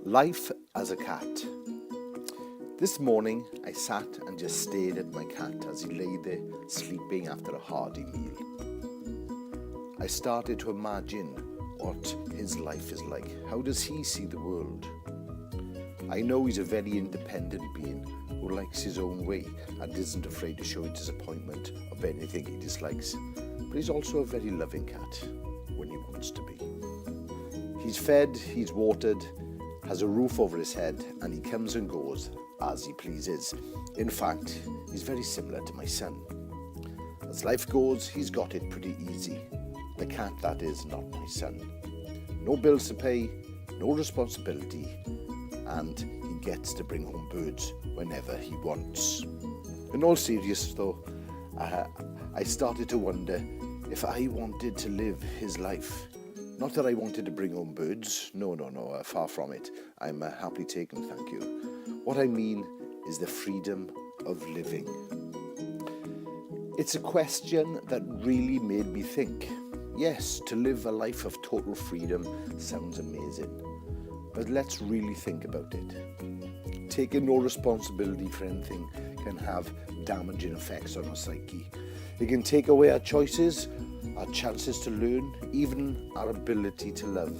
Life as a cat. This morning I sat and just stared at my cat as he lay there sleeping after a hearty meal. I started to imagine what his life is like. How does he see the world? I know he's a very independent being who likes his own way and isn't afraid to show disappointment of anything he dislikes. But he's also a very loving cat when he wants to be. He's fed, he's watered, has a roof over his head, and he comes and goes as he pleases. In fact, he's very similar to my son. As life goes, he's got it pretty easy. The cat, that is, not my son. No bills to pay, no responsibility, and he gets to bring home birds whenever he wants. In all seriousness though, I started to wonder if I wanted to live his life. Not that I wanted to bring home birds, no, far from it. I'm happily taken, thank you. What I mean is the freedom of living. It's a question that really made me think. Yes, to live a life of total freedom sounds amazing, but let's really think about it. Taking no responsibility for anything can have damaging effects on our psyche. It can take away our choices, our chances to learn, even our ability to love.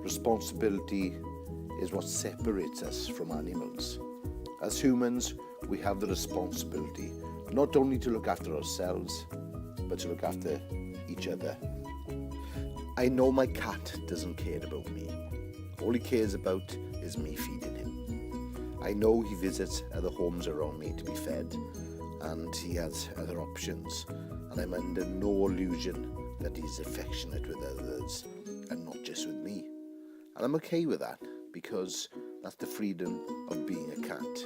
Responsibility is what separates us from animals. As humans, we have the responsibility not only to look after ourselves, but to look after each other. I know my cat doesn't care about me. All he cares about is me feeding him. I know he visits other homes around me to be fed, and he has other options, and I'm under no illusion that he's affectionate with others and not just with me. And I'm okay with that, because that's the freedom of being a cat,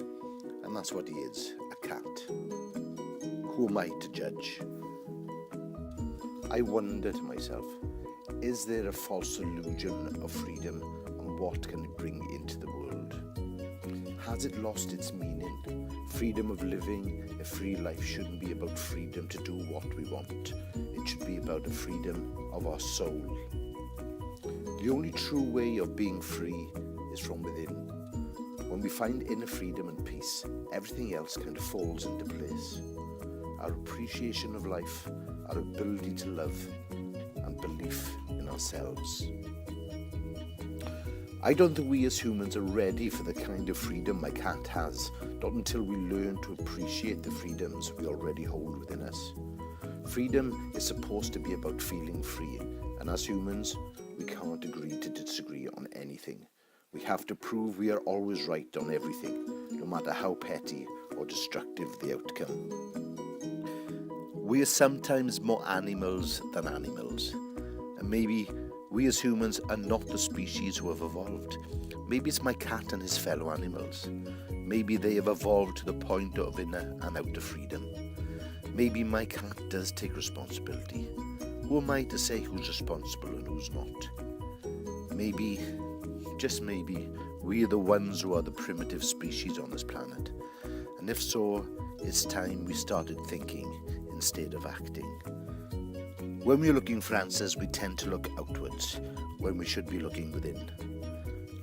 and that's what he is, a cat. Who am I to judge? I wonder to myself, is there a false illusion of freedom, and what can it bring into the world? Has it lost its meaning? Freedom of living a free life shouldn't be about freedom to do what we want. It should be about the freedom of our soul. The only true way of being free is from within. When we find inner freedom and peace, everything else kind of falls into place. Our appreciation of life, our ability to love, and belief in ourselves. I don't think we as humans are ready for the kind of freedom my cat has, not until we learn to appreciate the freedoms we already hold within us. Freedom is supposed to be about feeling free, and as humans, we can't agree to disagree on anything. We have to prove we are always right on everything, no matter how petty or destructive the outcome. We are sometimes more animals than animals, and maybe we as humans are not the species who have evolved. Maybe it's my cat and his fellow animals. Maybe they have evolved to the point of inner and outer freedom. Maybe my cat does take responsibility. Who am I to say who's responsible and who's not? Maybe, just maybe, we are the ones who are the primitive species on this planet. And if so, it's time we started thinking instead of acting. When we're looking for answers, we tend to look outwards when we should be looking within.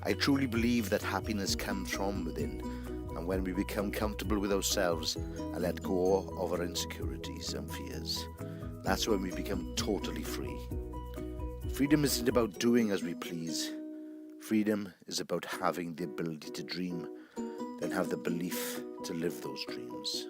I truly believe that happiness comes from within, and when we become comfortable with ourselves and let go of our insecurities and fears, that's when we become totally free. Freedom isn't about doing as we please. Freedom is about having the ability to dream, then have the belief to live those dreams.